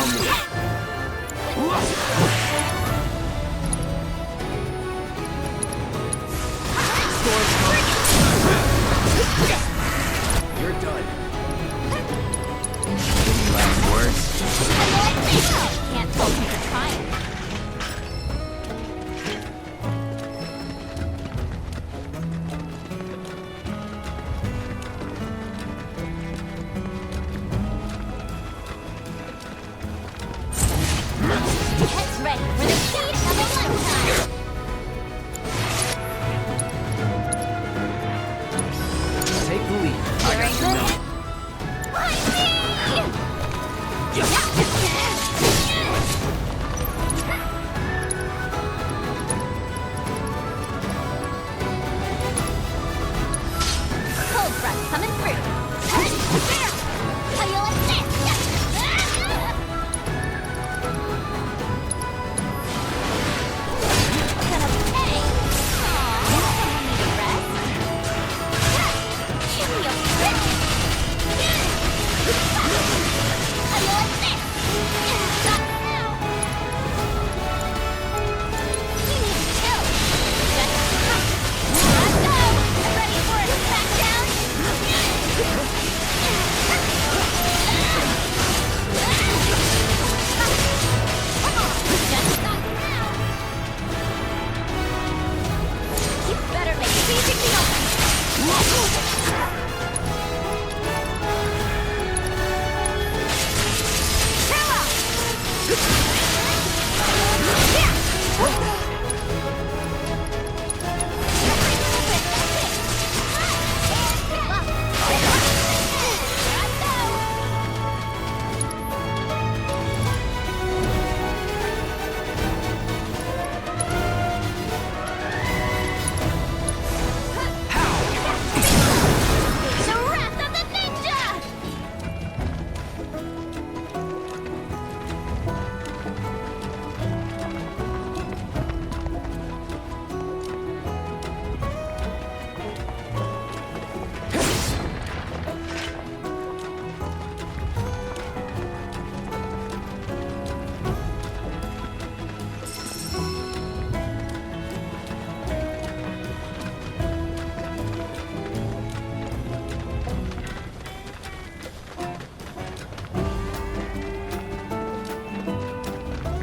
Allow me. You're done. Any last words? Can't fault me for trying. Heads ready for the speed of a lifetime. Take the lead. I got you now. Cold front coming through. How you like this? Gonna pay. Aw, someone need a rest. Give me a break. How you like this? Not now. You need to chill. Let's go. Ready for a smackdown? Come on, just not now. You better make basic the open. The Wrath of the Ninja!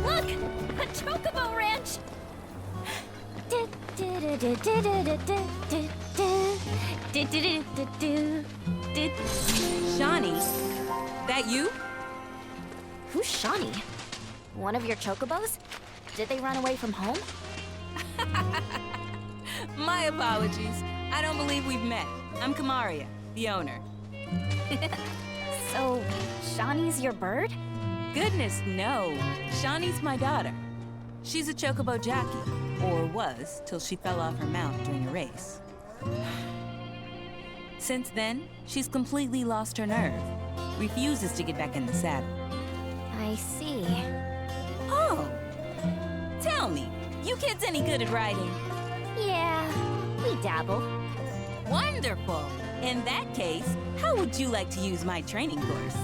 Look! A chocobo ranch! Shawnee, that you? Who's Shawnee? One of your chocobos? Did they run away from home? My apologies. I don't believe we've met. I'm Kamaria, the owner. So, Shawnee's your bird? Goodness, no. Shawnee's my daughter. She's a chocobo jockey, or was, till she fell off her mount during a race. Since then, she's completely lost her nerve. Refuses to get back in the saddle. I see. Oh! Tell me, you kids any good at riding? Yeah, we dabble. Wonderful! In that case, how would you like to use my training course?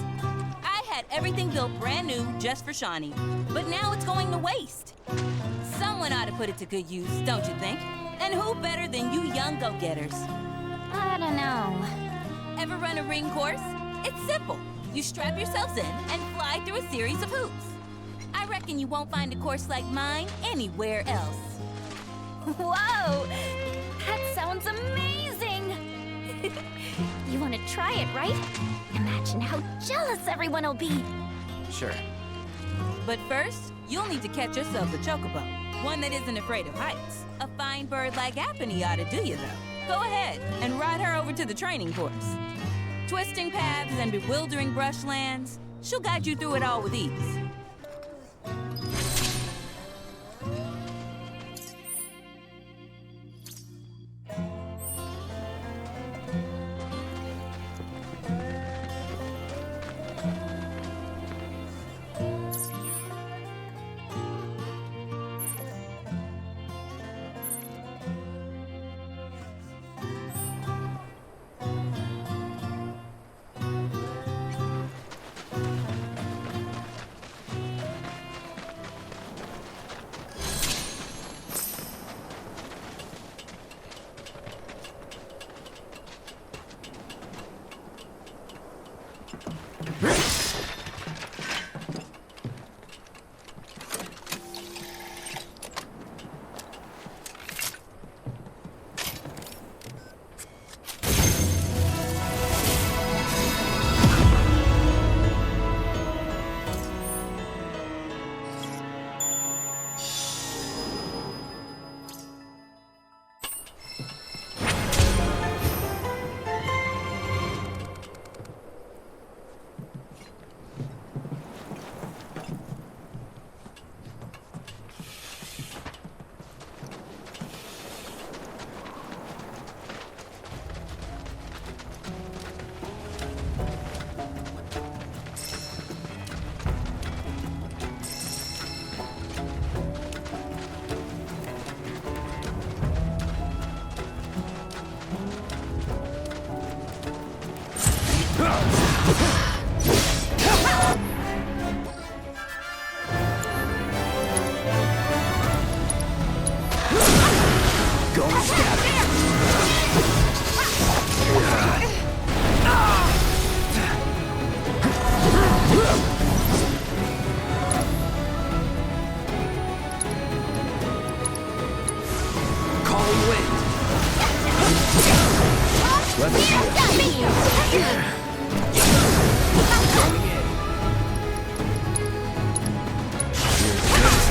I had everything built brand new just for Shawnee, but now it's going to waste. Someone ought to put it to good use, don't you think? And who better than you young go-getters? I don't know. Ever run a ring course? It's simple. You strap yourselves in and fly through a series of hoops. I reckon you won't find a course like mine anywhere else. Whoa! That sounds amazing! You want to try it, right? Imagine how jealous everyone will be. Sure. But first, you'll need to catch yourself a chocobo. One that isn't afraid of heights. A fine bird like Apony ought to do you, though. Go ahead and ride her over to the training course. Twisting paths and bewildering brushlands, she'll guide you through it all with ease.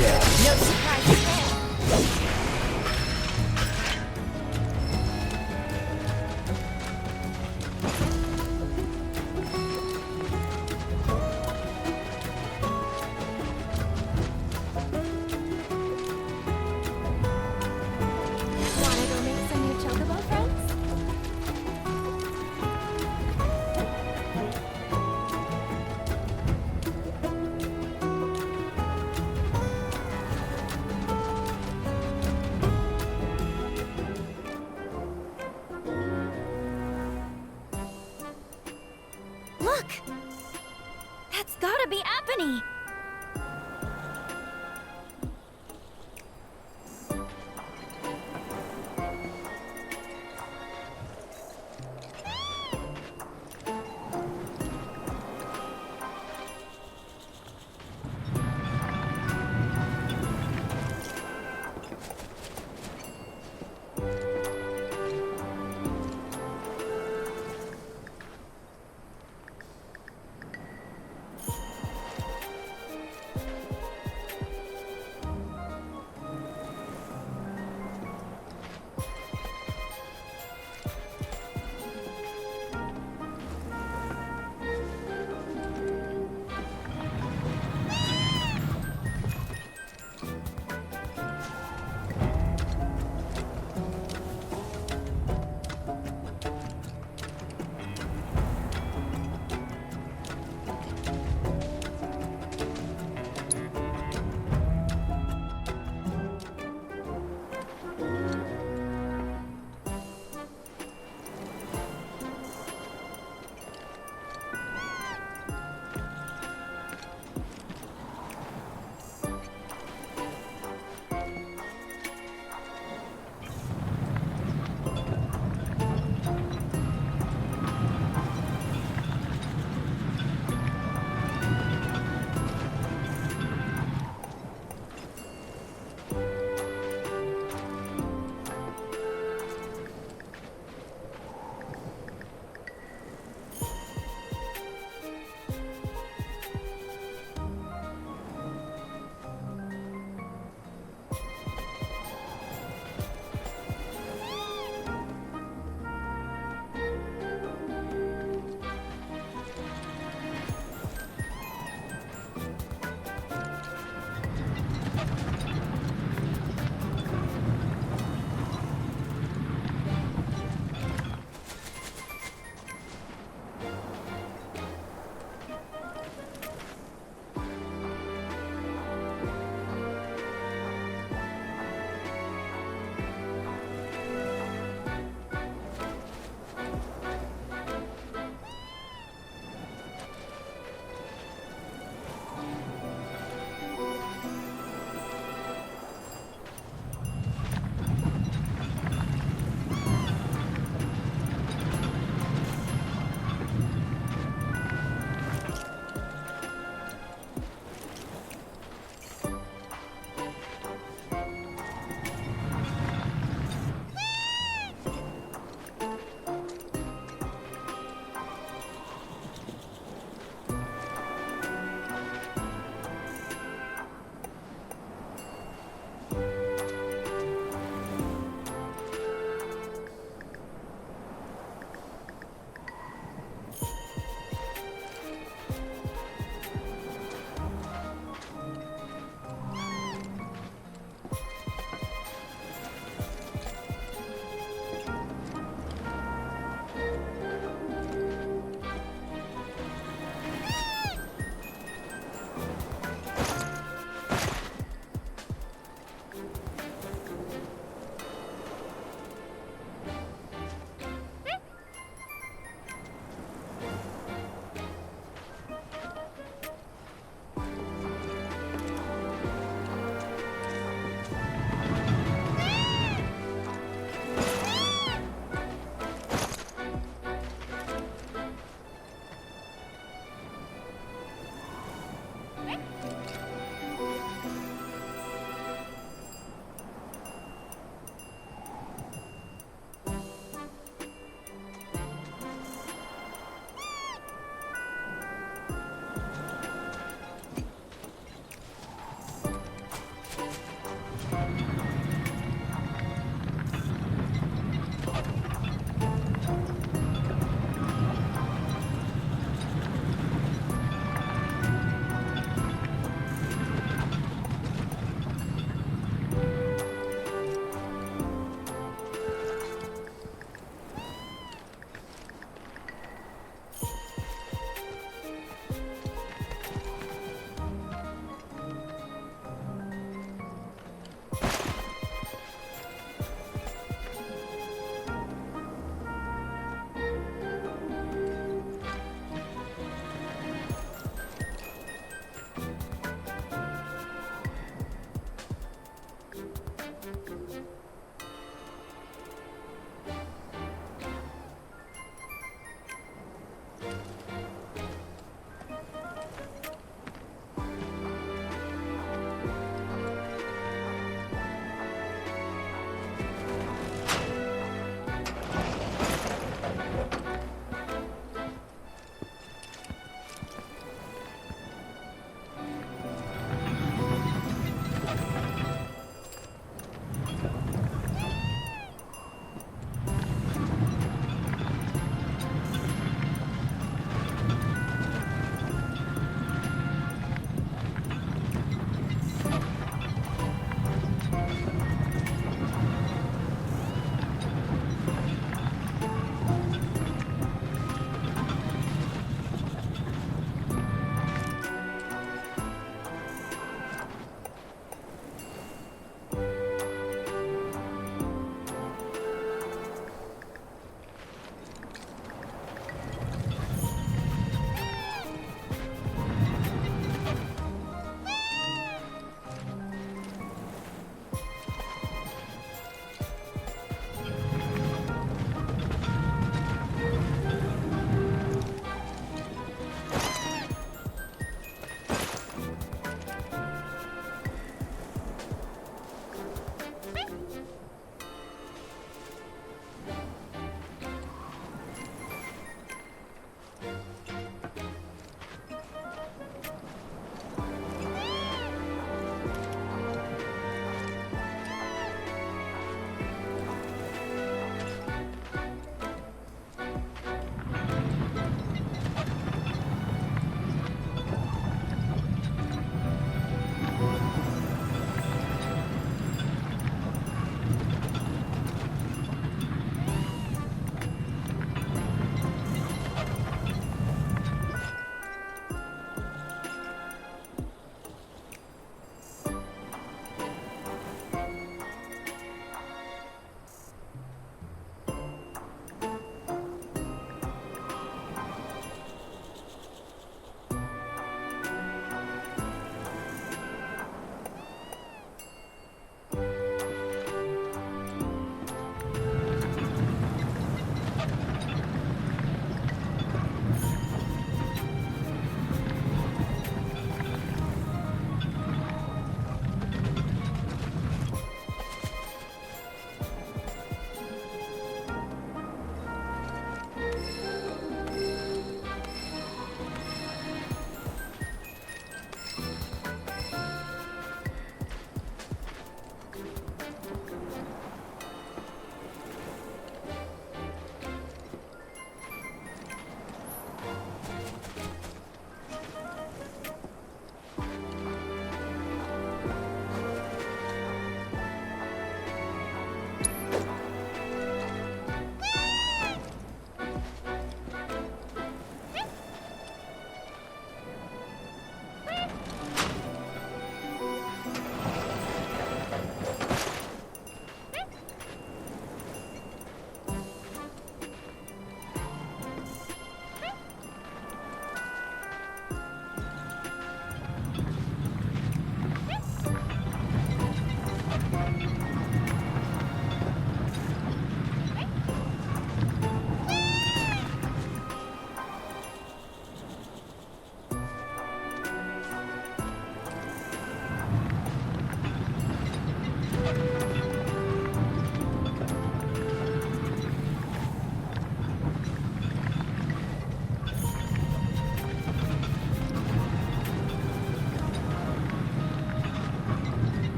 day. No surprises there. Wanna go make some new chocobo friends?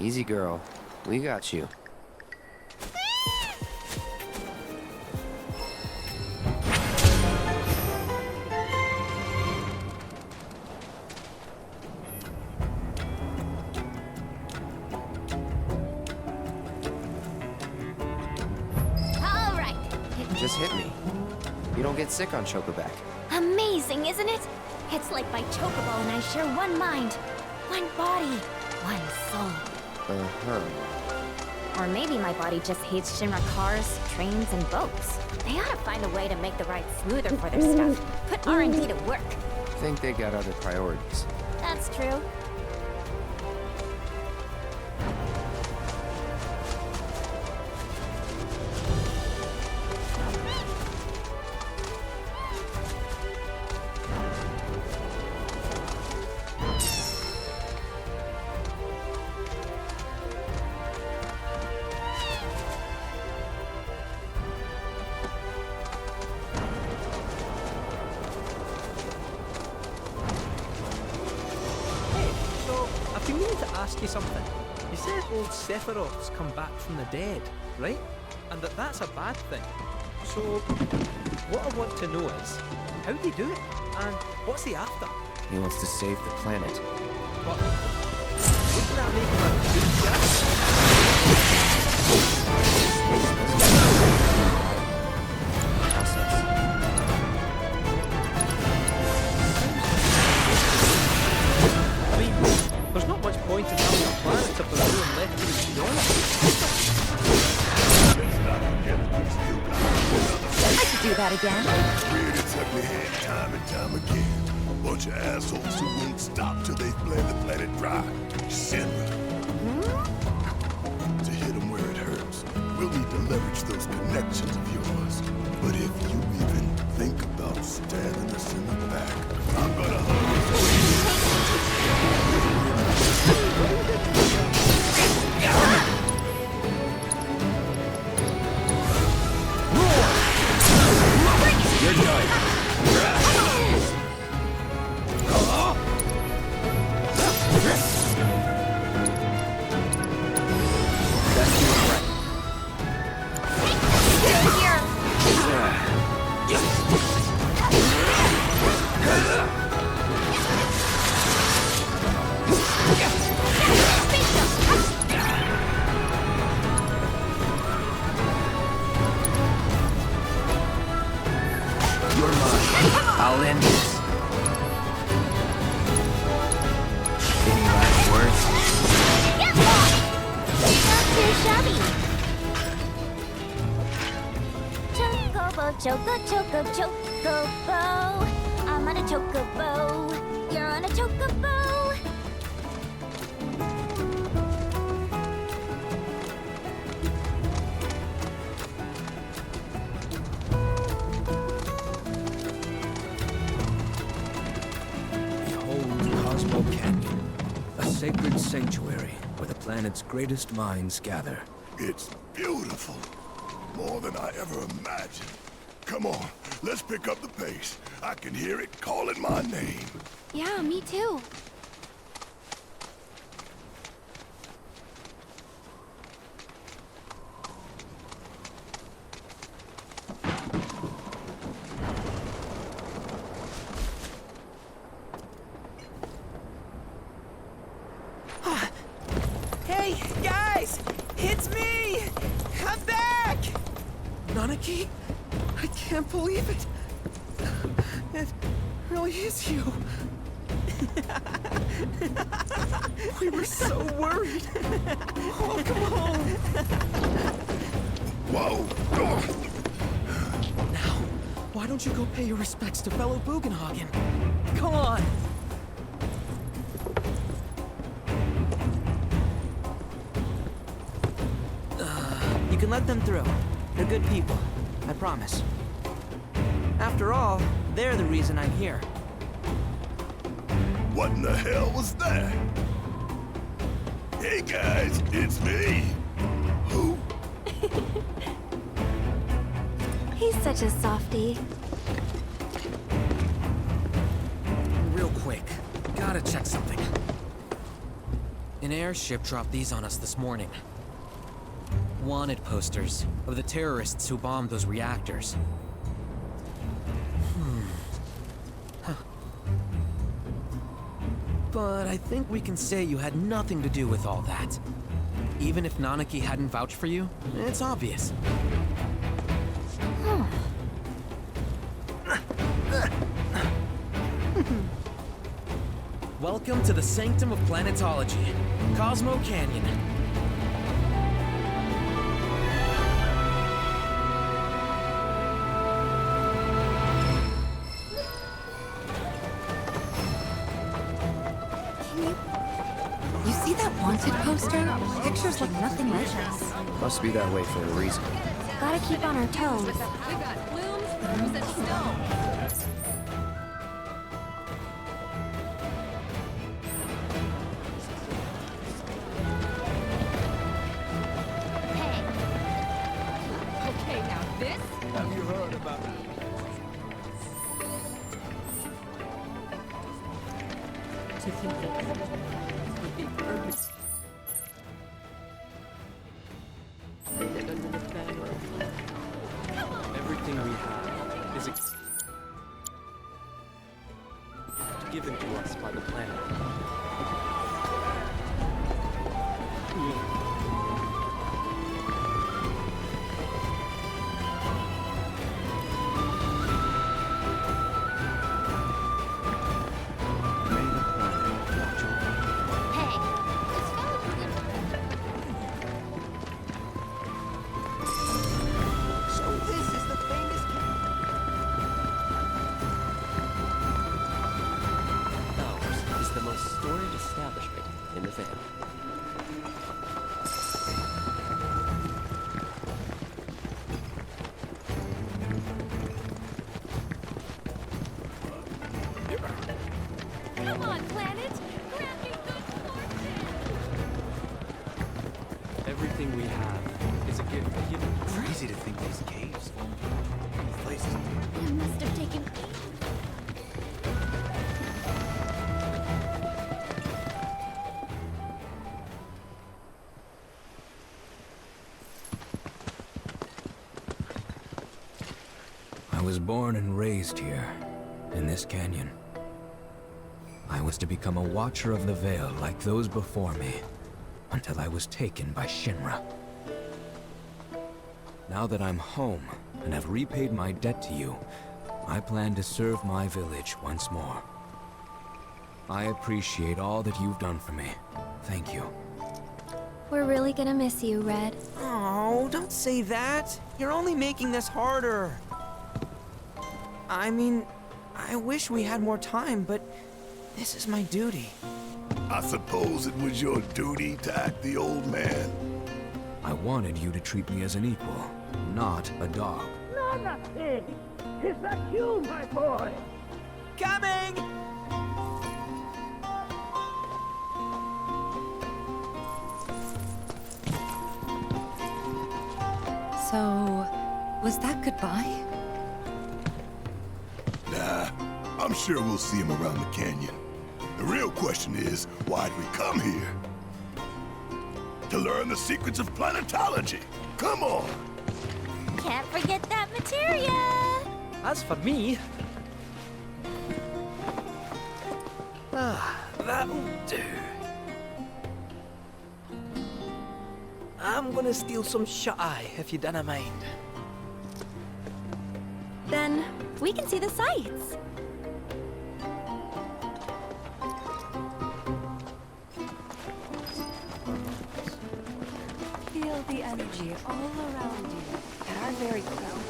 Easy, girl. We got you. All right. Just hit me. You don't get sick on Chocoback. Amazing, isn't it? It's like my chocobo and I share one mind, one body, one soul. Uh-huh. Or maybe my body just hates Shinra cars, trains, and boats. They ought to find a way to make the ride smoother for their stuff. Put R&D to work. Think they got other priorities. That's true. So, I've been meaning to ask you something. You said old Sephiroth's come back from the dead, right? And that's a bad thing. So, what I want to know is, how do you do it? And what's he after? He wants to save the planet. But, wouldn't that make him a good guy? I mean, there's not much point in having a planet if there's no one left to enjoy I could do that again. Created ugly head time and time again. Bunch of assholes who won't stop till they've bled the planet dry. Shinra. To hit them where it hurts, we'll need to leverage those connections of yours. But if you even think about stabbing us in the back, I'm gonna You're done. That's doing right. You're mine. I'll end this. Any last words? Get lost! Not too shabby. Chocobo, chocobo. I'm on a chocobo. You're on a chocobo. Behold Cosmo Canyon, a sacred sanctuary where the planet's greatest minds gather. It's beautiful. More than I ever imagined. Come on, let's pick up the pace. I can hear it calling my name. Yeah, me too. Hey, guys! It's me! I'm back! Nanaki? I can't believe it. It really is you. We were so worried. Oh, come on. Whoa! Now, why don't you go pay your respects to fellow Bugenhagen? Come on. You can let them through. They're good people. I promise. After all, they're the reason I'm here. What in the hell was that? Hey guys, it's me. Who? He's such a softie. Real quick, gotta check something. An airship dropped these on us this morning. Wanted posters of the terrorists who bombed those reactors. But I think we can say you had nothing to do with all that. Even if Nanaki hadn't vouched for you, it's obvious. Welcome to the Sanctum of Planetology, Cosmo Canyon. You see that wanted poster? Pictures look nothing like this. Must be that way for a reason. Gotta keep on our toes. We got blooms, and snow. Hey. Okay, now this. Have you heard about Everything we have is given to us by the planet. Hey. This fellow So this is the famous... Ours is the most storied establishment in the family. Come on, planet! Grab your good fortune! Everything we have is a gift given. Crazy to think these caves. These places. It must have taken I was born and raised here, in this canyon. I was to become a watcher of the Veil like those before me, until I was taken by Shinra. Now that I'm home and have repaid my debt to you, I plan to serve my village once more. I appreciate all that you've done for me. Thank you. We're really gonna miss you, Red. Oh, don't say that. You're only making this harder. I mean, I wish we had more time, but this is my duty. I suppose it was your duty to act the old man. I wanted you to treat me as an equal, not a dog. Is that you, my boy? Coming! So, was that goodbye? Nah, I'm sure we'll see him around the canyon. The real question is, why'd we come here? To learn the secrets of planetology. Come on! Can't forget that materia! As for me... that'll do. I'm gonna steal some shut-eye, if you don't mind. Then, we can see the sights. Feel the energy all around you. At our very ground.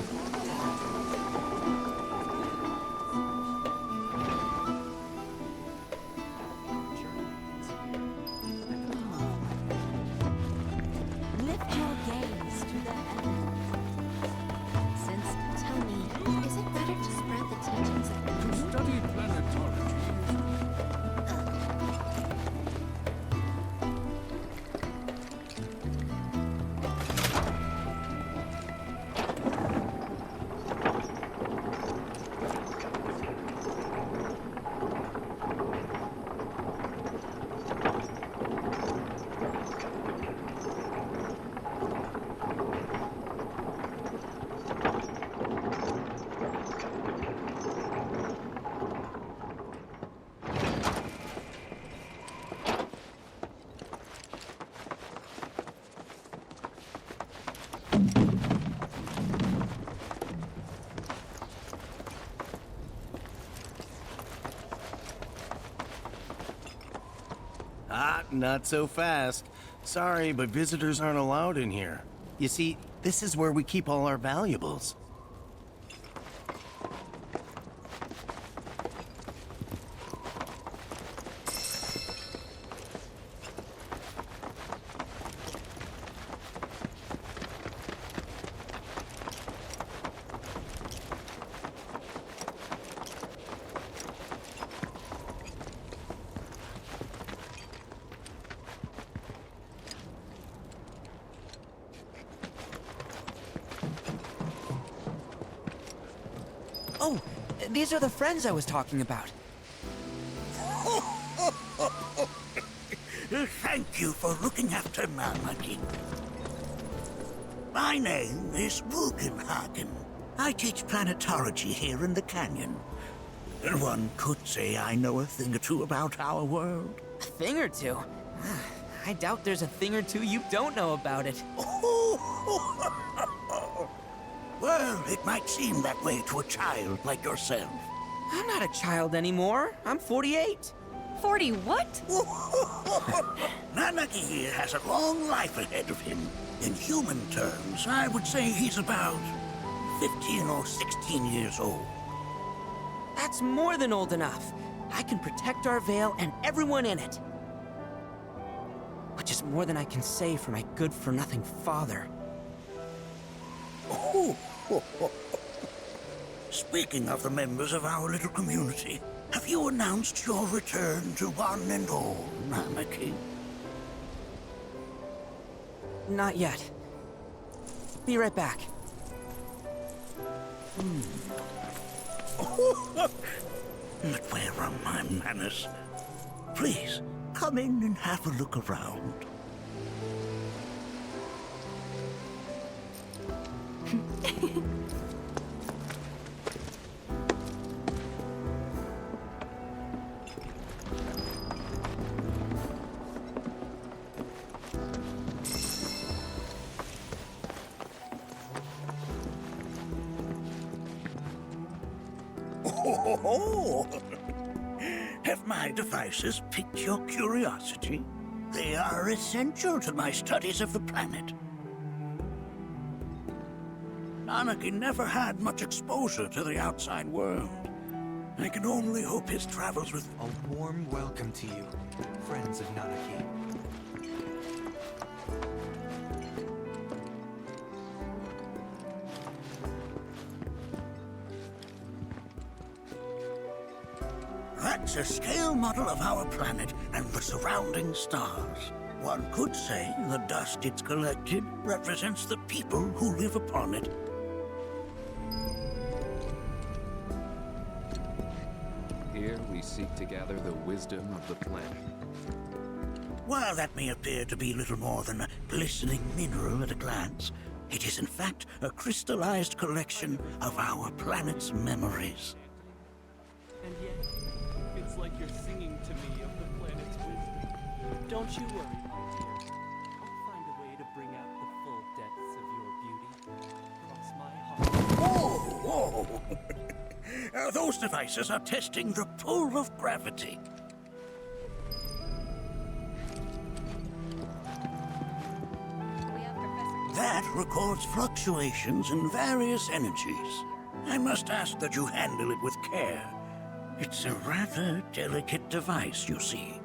Lift your gaze to the heavens. Since, tell me, is it better to spread the teachings of Study planetology. Not so fast. Sorry, but visitors aren't allowed in here. You see, this is where we keep all our valuables. Oh, these are the friends I was talking about. Thank you for looking after Nanaki. My name is Bugenhagen. I teach planetology here in the canyon. And one could say I know a thing or two about our world. A thing or two? I doubt there's a thing or two you don't know about it. Well, it might seem that way to a child like yourself. I'm not a child anymore. I'm 48. 40 what? Nanaki here has a long life ahead of him. In human terms, I would say he's about 15 or 16 years old. That's more than old enough. I can protect our Vale and everyone in it. Which is more than I can say for my good-for-nothing father. Speaking of the members of our little community, have you announced your return to one and all, Nanaki? Not yet. Be right back. But where are my manners? Please, come in and have a look around. Have my devices piqued your curiosity? They are essential to my studies of the planet. Nanaki never had much exposure to the outside world. I can only hope his travels with... A warm welcome to you, friends of Nanaki. That's a scale model of our planet and the surrounding stars. One could say the dust it's collected represents the people who live upon it. Here we seek to gather the wisdom of the planet. While that may appear to be little more than a glistening mineral at a glance, it is in fact a crystallized collection of our planet's memories. And yet, it's like you're singing to me of the planet's wisdom. Don't you worry, my dear. I'll find a way to bring out the full depths of your beauty. Cross my heart. Whoa! Those devices are testing the pull of gravity. That records fluctuations in various energies. I must ask that you handle it with care. It's a rather delicate device, you see.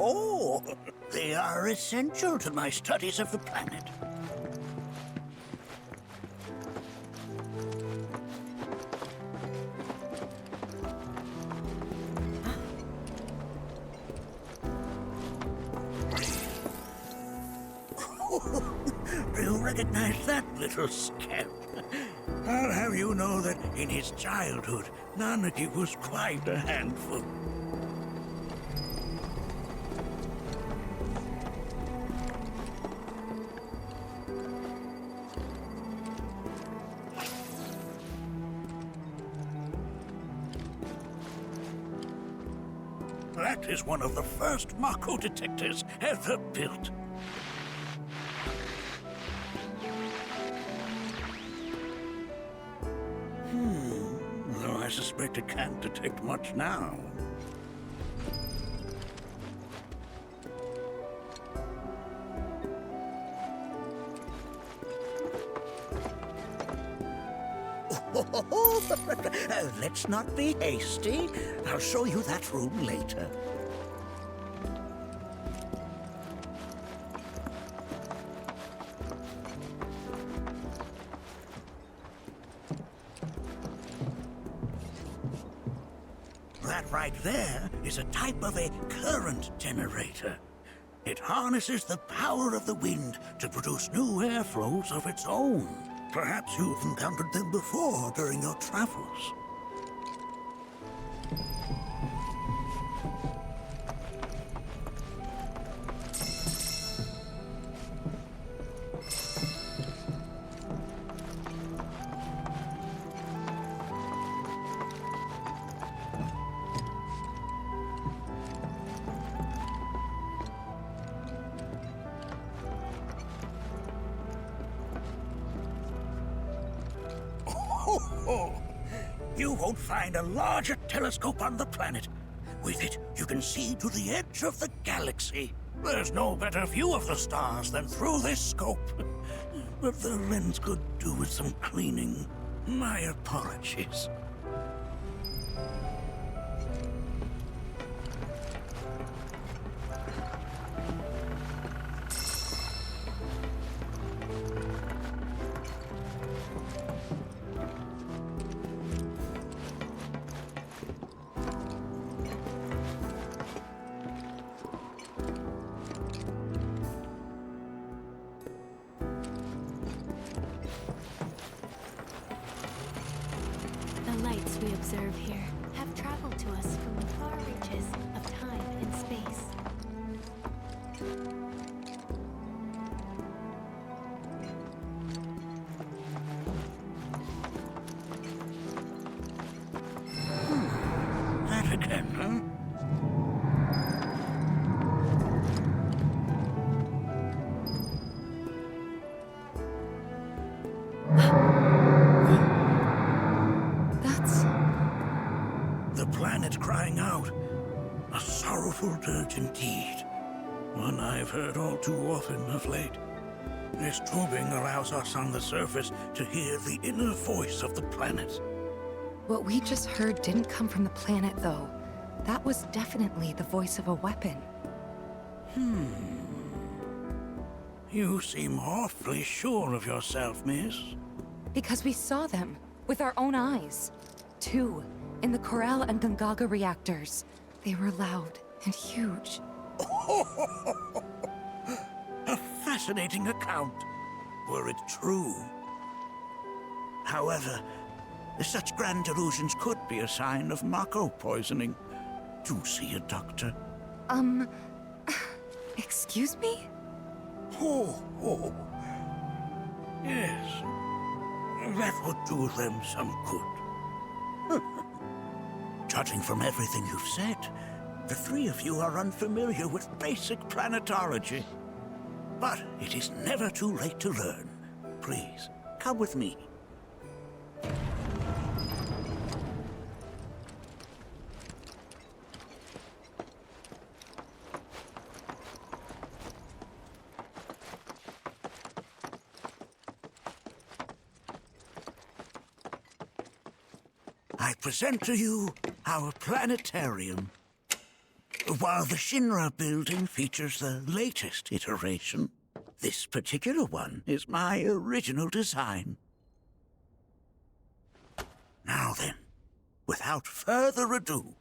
Oh, they are essential to my studies of the planet. Do you recognize that little scamp? I'll have you know that in his childhood, Nanaki was quite a handful. That is one of the first Mako detectors ever built. Though I suspect it can't detect much now. Let's not be hasty. I'll show you that room later. That right there is a type of a current generator. It harnesses the power of the wind to produce new airflows of its own. Perhaps you've encountered them before during your travels. You won't find a larger telescope on the planet. With it, you can see to the edge of the galaxy. There's no better view of the stars than through this scope. But the lens could do with some cleaning. My apologies. The lights we observe here have traveled to us from the far reaches of time and space. That again, huh? That's... The planet crying out. A sorrowful dirge indeed. One I've heard all too often of late. This tubing allows us on the surface to hear the inner voice of the planet. What we just heard didn't come from the planet, though. That was definitely the voice of a weapon. You seem awfully sure of yourself, miss. Because we saw them, with our own eyes. 2, in the Corel and Gungaga reactors. They were loud and huge. A fascinating account, were it true. However, such grand delusions could be a sign of Mako poisoning. Do see a doctor. Excuse me? Oh. Yes. That would do them some good. Judging from everything you've said, the three of you are unfamiliar with basic planetology. But it is never too late to learn. Please, come with me. I present to you our planetarium. While the Shinra building features the latest iteration, this particular one is my original design. Now then, without further ado,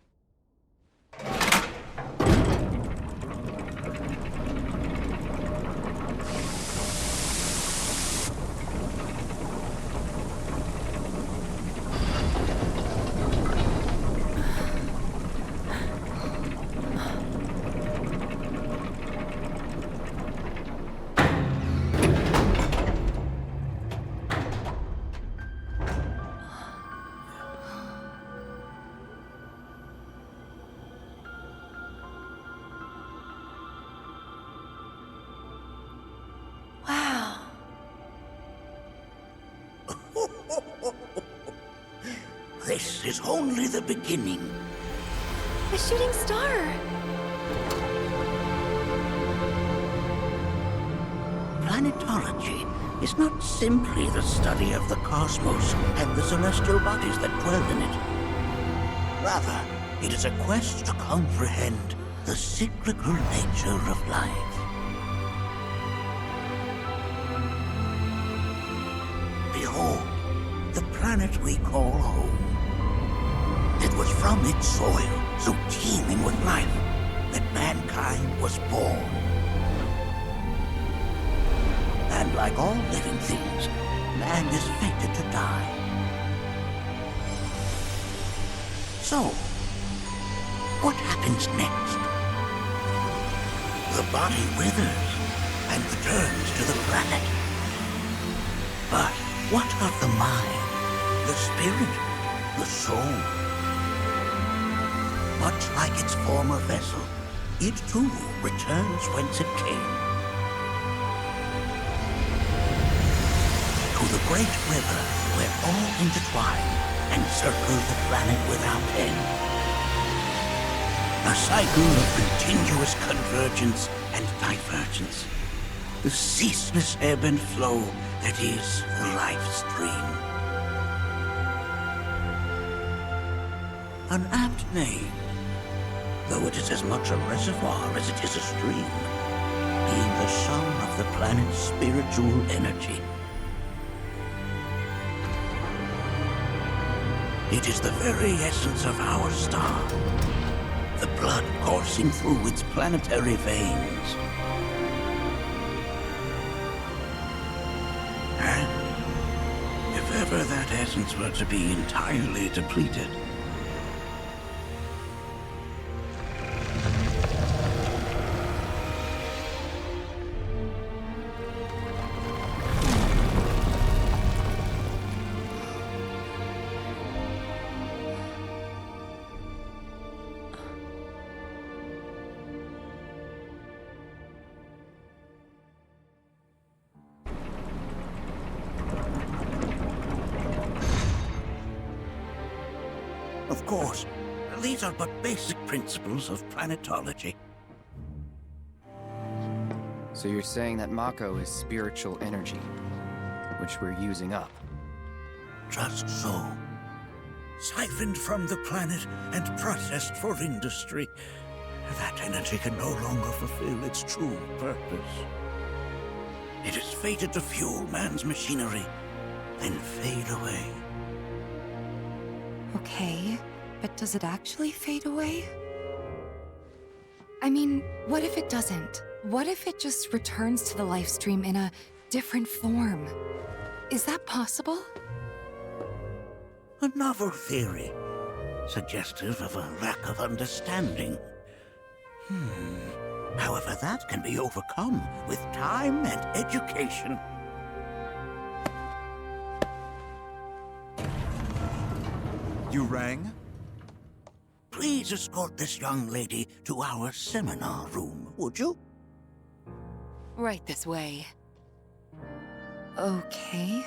This is only the beginning. A shooting star! Planetology is not simply the study of the cosmos and the celestial bodies that dwell in it. Rather, it is a quest to comprehend the cyclical nature of life. Behold, the planet we call home. It was from its soil, so teeming with life, that mankind was born. And like all living things, man is fated to die. So, what happens next? The body withers and returns to the planet. But what of the mind, the spirit, the soul? Much like its former vessel, it too returns whence it came. To the great river where all intertwine and circle the planet without end. A cycle of continuous convergence and divergence. The ceaseless ebb and flow that is the life stream. An apt name, though it is as much a reservoir as it is a stream, being the sum of the planet's spiritual energy. It is the very essence of our star, the blood coursing through its planetary veins. And if ever that essence were to be entirely depleted, of course, these are but basic principles of planetology. So you're saying that Mako is spiritual energy, which we're using up? Just so. Siphoned from the planet and processed for industry, that energy can no longer fulfill its true purpose. It is fated to fuel man's machinery, then fade away. Okay, but does it actually fade away? I mean, what if it doesn't? What if it just returns to the life stream in a different form? Is that possible? A novel theory, suggestive of a lack of understanding. However, that can be overcome with time and education. You rang? Please escort this young lady to our seminar room, would you? Right this way. Okay.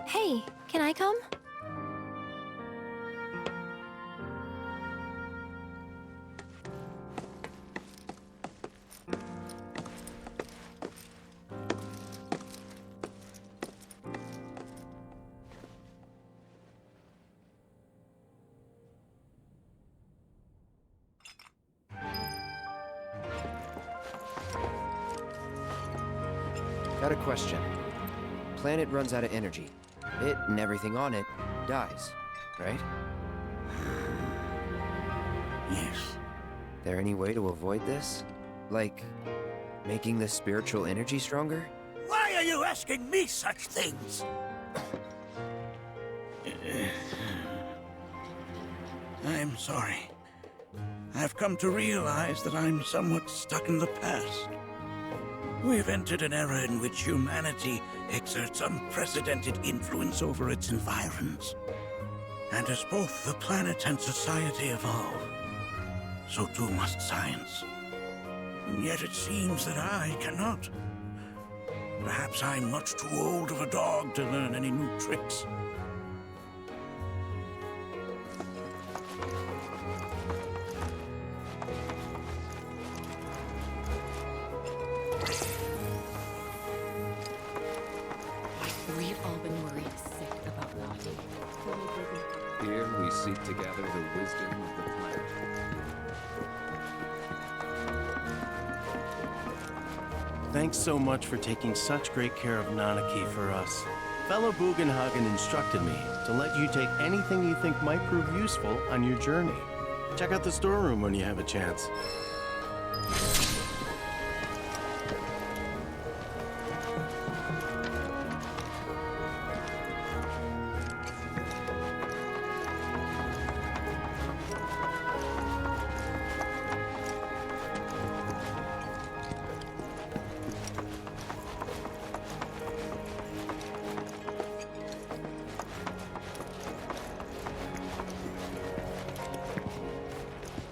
Hey, can I come? Got a question. Planet runs out of energy. It and everything on it dies, right? Yes. There any way to avoid this? Like, making the spiritual energy stronger? Why are you asking me such things? I'm sorry. I've come to realize that I'm somewhat stuck in the past. We've entered an era in which humanity exerts unprecedented influence over its environs. And as both the planet and society evolve, so too must science. And yet it seems that I cannot. Perhaps I'm much too old of a dog to learn any new tricks. We've all been worried sick about Lottie. Here we seek to gather the wisdom of the planet. Thanks so much for taking such great care of Nanaki for us. Fellow Bugenhagen instructed me to let you take anything you think might prove useful on your journey. Check out the storeroom when you have a chance.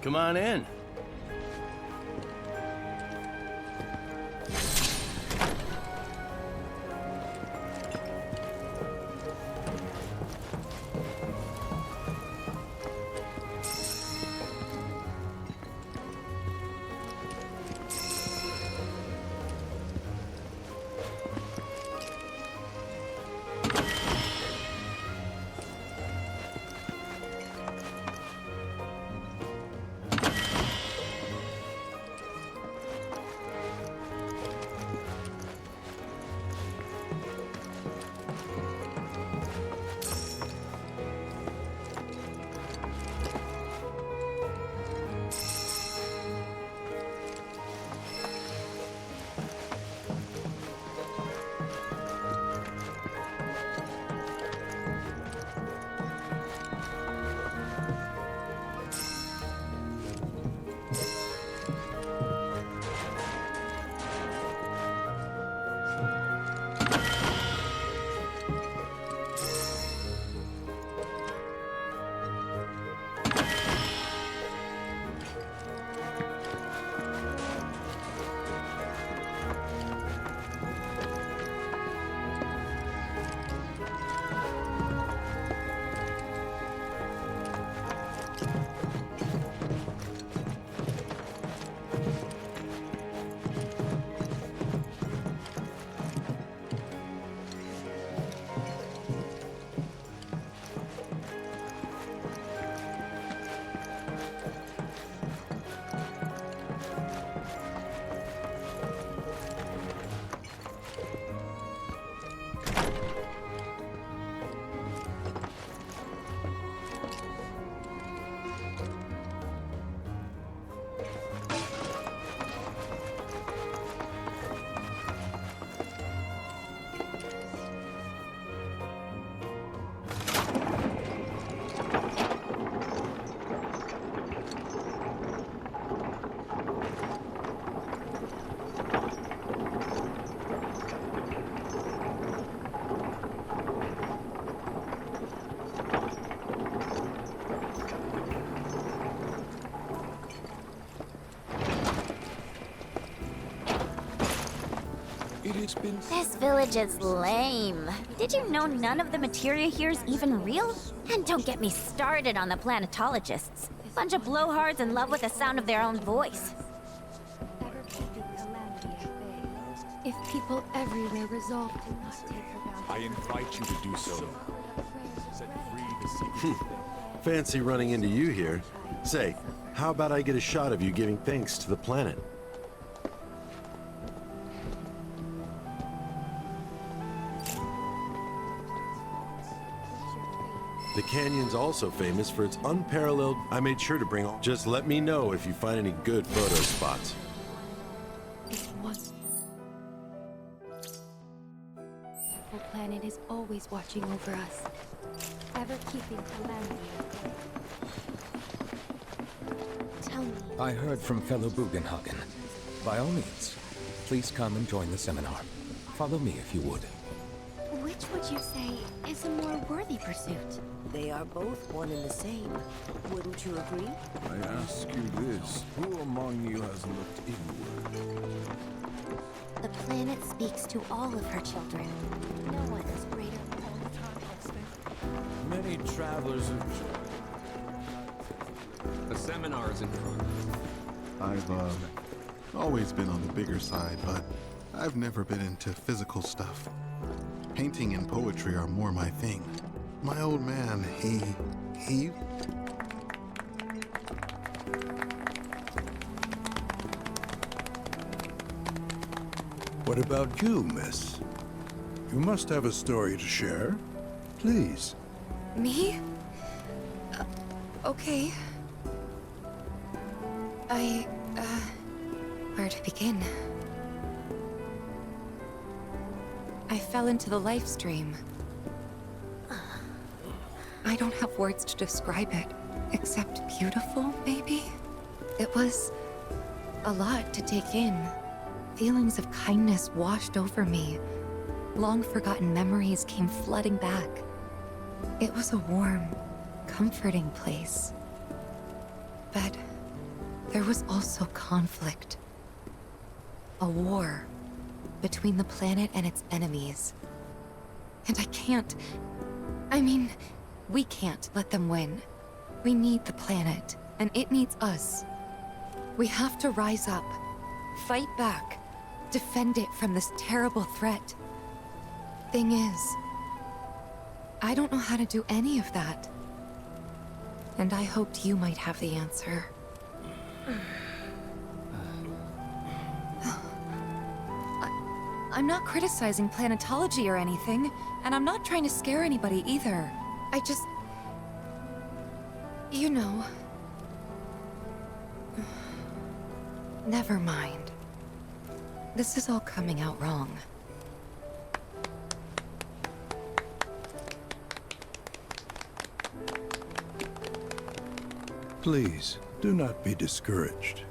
Come on in. This village is lame. Did you know none of the materia here is even real? And don't get me started on the planetologists. Bunch of blowhards in love with the sound of their own voice. If people everywhere resolve to not take her bounty. I invite you to do so. Set free the secret. Fancy running into you here. Say, how about I get a shot of you giving thanks to the planet? The canyon's also famous for its unparalleled... I made sure to bring all... Just let me know if you find any good photo spots. This one. The planet is always watching over us. Ever keeping calamity. Tell me. I heard from fellow Bugenhagen. By all means, please come and join the seminar. Follow me if you would. Which would you say is a more worthy pursuit? They are both one and the same. Wouldn't you agree? I ask you this, who among you has looked inward? The planet speaks to all of her children. No one is greater. Many travelers have... The seminar is in progress. I've always been on the bigger side, but I've never been into physical stuff. Painting and poetry are more my thing. My old man, he... What about you, miss? You must have a story to share. Please. Me? Okay. Where to begin? I fell into the life stream. I don't have words to describe it, except beautiful, maybe? It was a lot to take in. Feelings of kindness washed over me. Long-forgotten memories came flooding back. It was a warm, comforting place. But there was also conflict. A war between the planet and its enemies. And we can't let them win. We need the planet, and it needs us. We have to rise up, fight back, defend it from this terrible threat. Thing is, I don't know how to do any of that. And I hoped you might have the answer. I'm not criticizing planetology or anything, and I'm not trying to scare anybody either. I just... You know... Never mind. This is all coming out wrong. Please, do not be discouraged.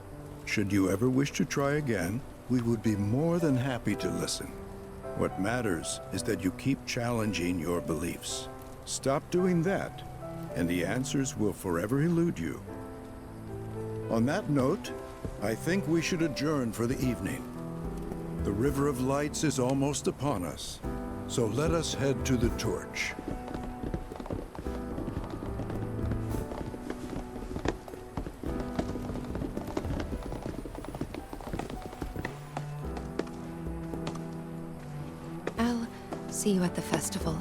Should you ever wish to try again, we would be more than happy to listen. What matters is that you keep challenging your beliefs. Stop doing that, and the answers will forever elude you. On that note, I think we should adjourn for the evening. The River of Lights is almost upon us, so let us head to the torch. I'll see you at the festival.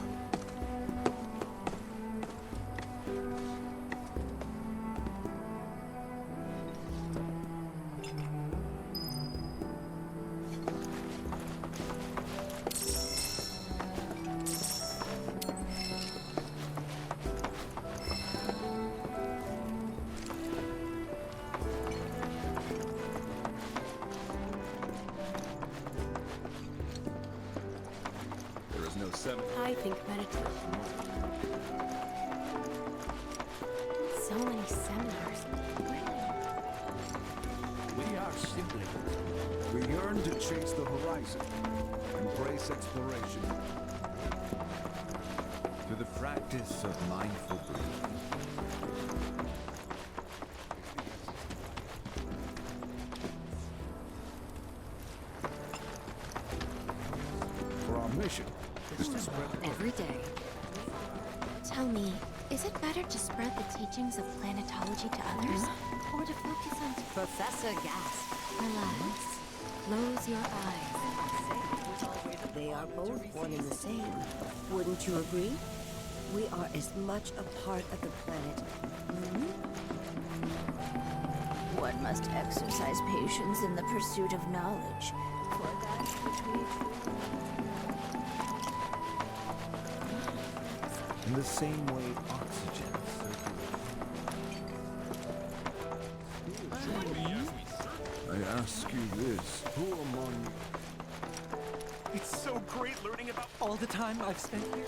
I think meditation. So many seminars. We are simply. We yearn to chase the horizon, embrace exploration. To the practice of mindful breathing. For our mission is to spread Every day. Tell me, is it better to spread the teachings of planetology to others, or to focus on... Professor Gasp. Relax. Close your eyes. They are both one and the same. Wouldn't you agree? We are as much a part of the planet. One must exercise patience in the pursuit of knowledge. For that which we In the same way oxygen circulates. I ask you this, who among you... It's so great learning about all the time I've spent here.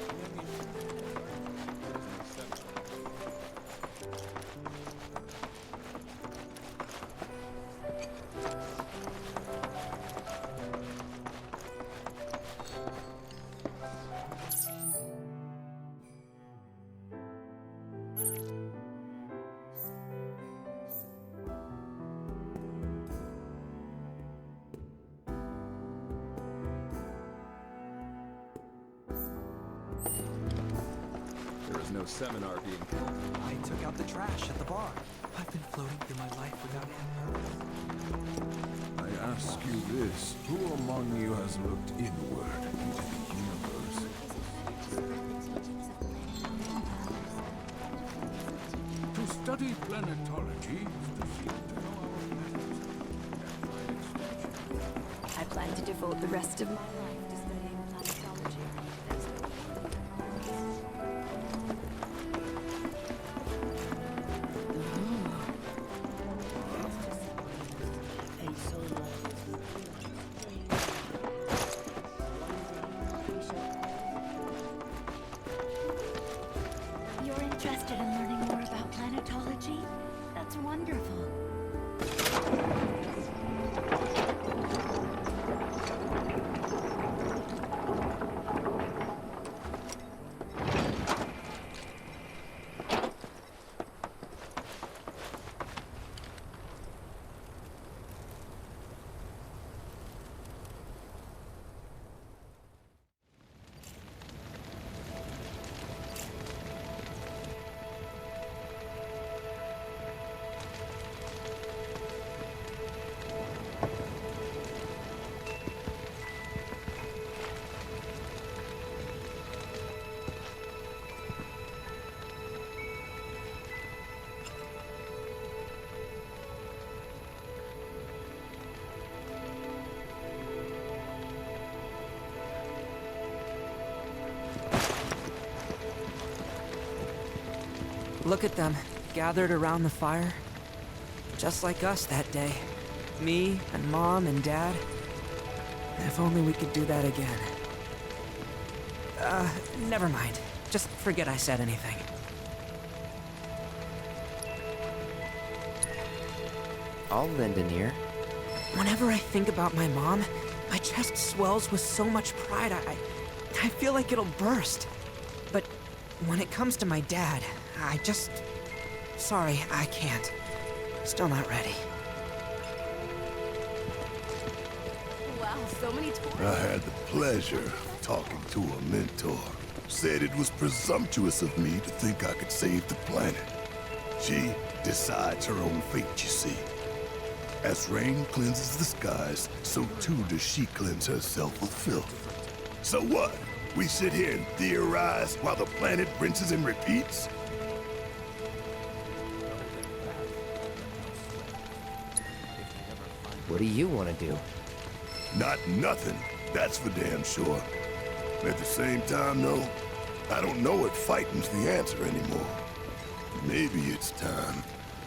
No seminar being held. I took out the trash at the bar. I've been floating through my life without any purpose. I ask you this, who among you has looked inward into the universe? study planetology is to seek to know our planet. I plan to devote the rest of my life to studying planetology. You're interested in learning more about planetology? That's wonderful. Look at them, gathered around the fire. Just like us that day. Me and Mom and Dad. If only we could do that again. Never mind. Just forget I said anything. I'll lend an ear. Whenever I think about my mom, my chest swells with so much pride, I feel like it'll burst. But when it comes to my dad, Sorry, I can't. Still not ready. Wow, so many toys. I had the pleasure of talking to a mentor. Said it was presumptuous of me to think I could save the planet. She decides her own fate, you see. As rain cleanses the skies, so too does she cleanse herself with filth. So what? We sit here and theorize while the planet rinses and repeats? What do you want to do? Not nothing, that's for damn sure. At the same time, though, I don't know if fighting's the answer anymore. Maybe it's time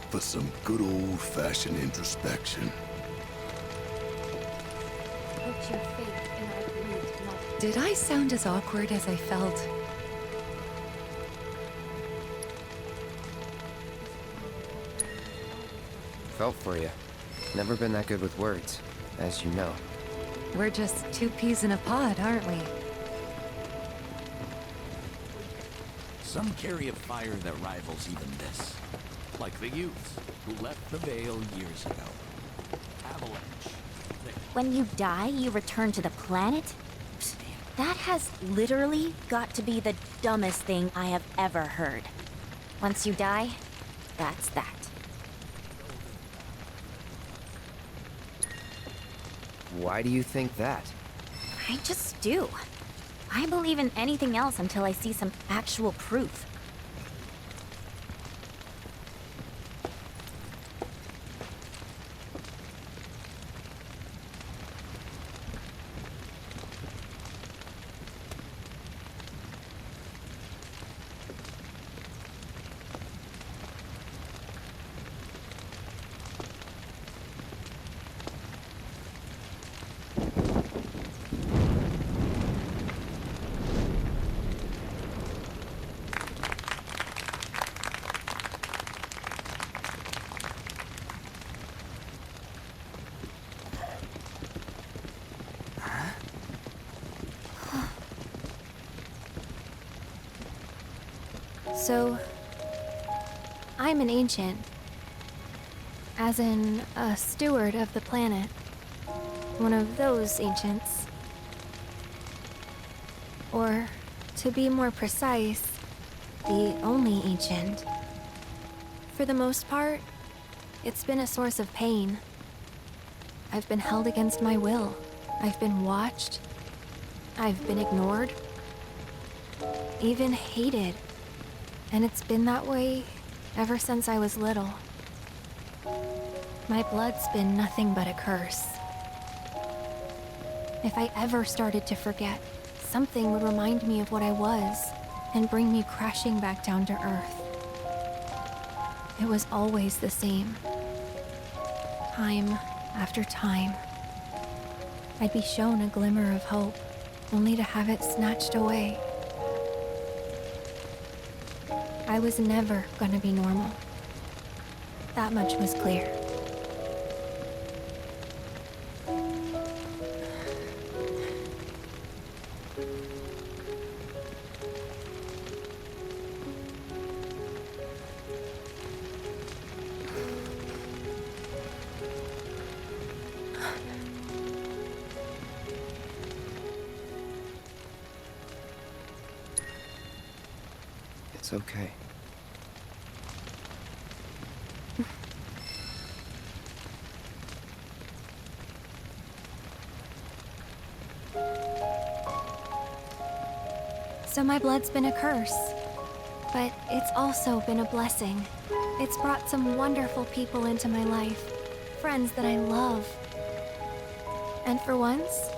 for some good old-fashioned introspection. Put your faith in our great mother. Did I sound as awkward as I felt? Felt for you. Never been that good with words, as you know. We're just two peas in a pod, aren't we? Some carry a fire that rivals even this. Like the youths who left the Vale years ago. Avalanche. When you die, you return to the planet? Psst, that has literally got to be the dumbest thing I have ever heard. Once you die, that's that. Why do you think that? I just do. I believe in anything else until I see some actual proof. So, I'm an ancient. As in, a steward of the planet. One of those ancients. Or, to be more precise, the only ancient. For the most part, it's been a source of pain. I've been held against my will. I've been watched. I've been ignored. Even hated. And it's been that way ever since I was little. My blood's been nothing but a curse. If I ever started to forget, something would remind me of what I was and bring me crashing back down to Earth. It was always the same. Time after time. I'd be shown a glimmer of hope, only to have it snatched away. I was never gonna be normal. That much was clear. It's okay. So my blood's been a curse, but it's also been a blessing. It's brought some wonderful people into my life, friends that I love. And for once,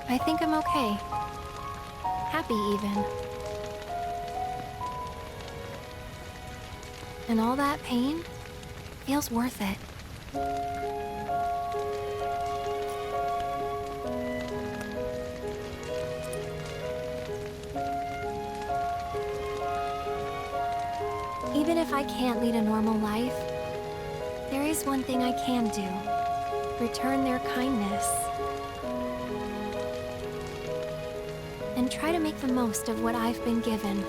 I think I'm okay. Happy even. And all that pain feels worth it. Even if I can't lead a normal life, there is one thing I can do. Return their kindness. And try to make the most of what I've been given.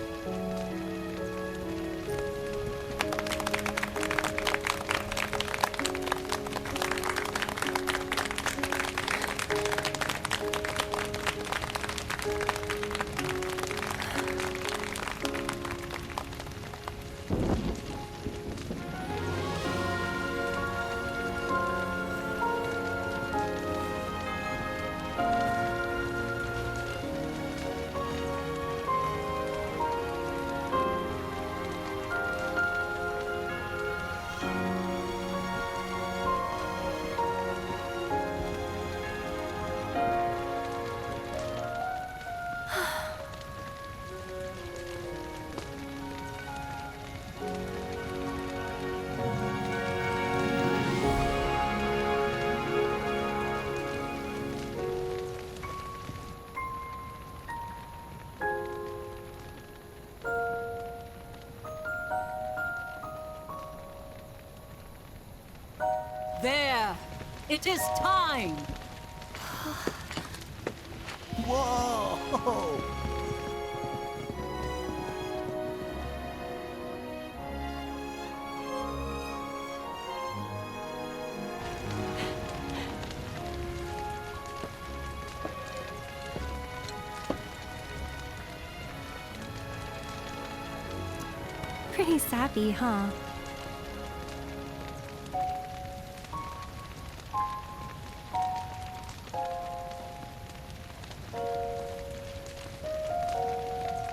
There! It is time! Whoa! Pretty sappy, huh?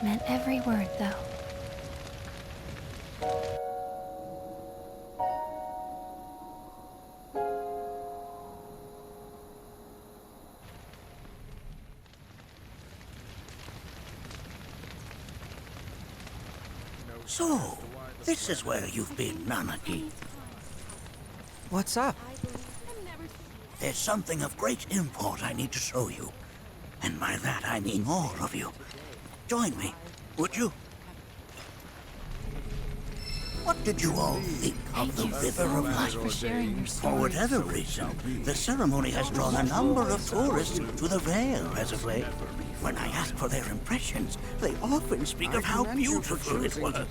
Meant every word, though. So, this is where you've been, Nanaki. What's up? There's something of great import I need to show you. And by that I mean all of you. Join me, would you? What did you all think of the River of Light? For whatever reason, the ceremony has drawn a number of tourists to the Vale as of late. When I ask for their impressions, they often speak of how beautiful it was.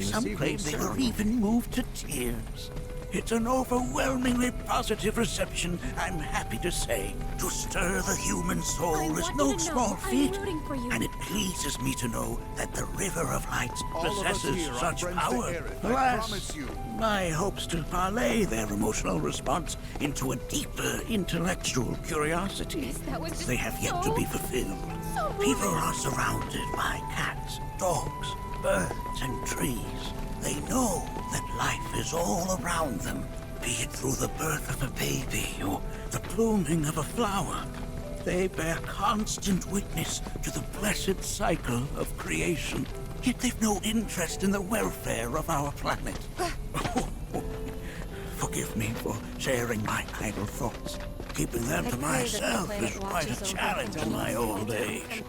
Some claim they were even moved to tears. It's an overwhelmingly positive reception, I'm happy to say. To stir the human soul is no small feat, and it pleases me to know that the River of Lights possesses such power. Alas, my hopes to parlay their emotional response into a deeper intellectual curiosity. They have yet to be fulfilled. People are surrounded by cats, dogs, birds, and trees. They know that life is all around them, be it through the birth of a baby or the blooming of a flower. They bear constant witness to the blessed cycle of creation. Yet they've no interest in the welfare of our planet. Forgive me for sharing my idle thoughts. Keeping them to myself is quite a challenge in my old age.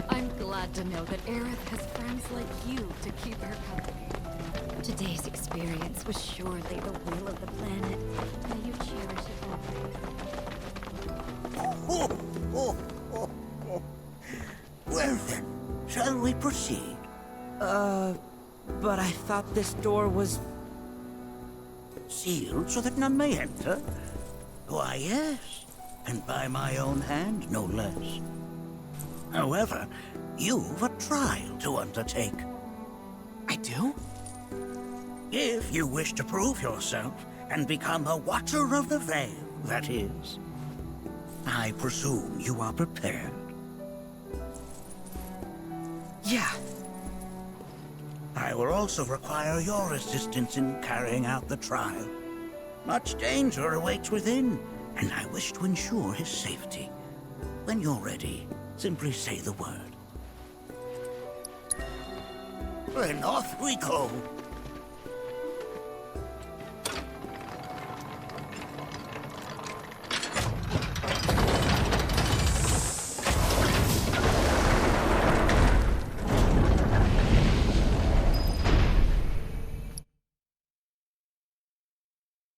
I'm glad to know that Aerith has friends like you to keep her company. Today's experience was surely the will of the planet. May you cherish it always. Well then, shall we proceed? But I thought this door was... Sealed so that none may enter? Why, yes. And by my own hand, no less. However, you've a trial to undertake. I do? If you wish to prove yourself and become a Watcher of the Veil, that is. I presume you are prepared. Yeah. I will also require your assistance in carrying out the trial. Much danger awaits within, and I wish to ensure his safety. When you're ready, simply say the word. Then off we go.